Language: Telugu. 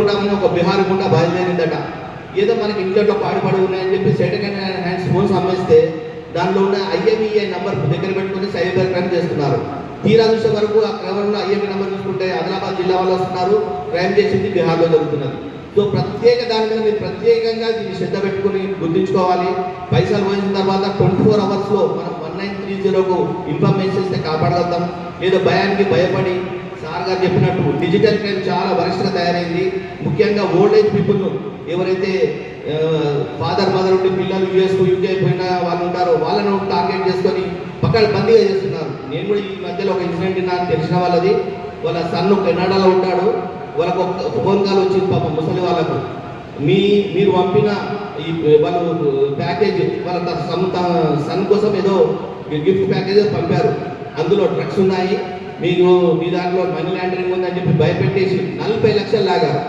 ఒక బిహార్ గుండా బయలుదేరిందట. ఏదో మనకి ఇంట్లో పాడుపడి ఉన్నాయని చెప్పి సెకండ్ హ్యాండ్స్ ఫోన్స్ అమ్మేస్తే దానిలో ఉన్న IMEI నంబర్ దగ్గర పెట్టుకుని సైబర్ క్రైమ్ చేస్తున్నారు. తీరా చూసే వరకు ఆ క్రమంలో IMEI నంబర్ చూసుకుంటే ఆదిలాబాద్ జిల్లా వాళ్ళు వస్తున్నారు, క్రైమ్ చేసింది బిహార్లో జరుగుతున్నది. సో ప్రత్యేక దాని మీద మీరు ప్రత్యేకంగా దీన్ని శ్రద్ధ పెట్టుకుని గుర్తుంచుకోవాలి. పైసలు పోయిన తర్వాత 24 అవర్స్లో మనం 1930కు ఇన్ఫర్మేషన్ ఇస్తే కాపాడగలుగుతాం. లేదా భయానికి భయపడి సార్ గారు చెప్పినట్టు డిజిటల్ క్రైమ్ చాలా వరస్ట్గా తయారైంది. ముఖ్యంగా ఓల్డ్ ఏజ్ పీపుల్ను ఎవరైతే ఫాదర్ మదర్ ఉండి పిల్లలు యూఎస్కు యూకే అయిపోయిన వాళ్ళు ఉంటారో వాళ్ళను టార్గెట్ చేసుకొని పక్కన బందీగా చేస్తున్నారు. నేను కూడా ఈ మధ్యలో ఒక ఇన్సిడెంట్ నాకు తెలిసిన వాళ్ళది. వాళ్ళ సన్ను కెనడాలో ఉంటాడు. వాళ్ళకు ఒక ఫోన్ కాల్ వచ్చింది పాపం ముసలి వాళ్ళకు. మీరు పంపిన ఈ వాళ్ళు ప్యాకేజ్ వాళ్ళ సన్ కోసం ఏదో గిఫ్ట్ ప్యాకేజ్ పంపారు, అందులో డ్రగ్స్ ఉన్నాయి, మీకు మీ దాంట్లో మనీ లాండరింగ్ ఉందని చెప్పి భయపెట్టేసి 40 లక్షలు లాగారు.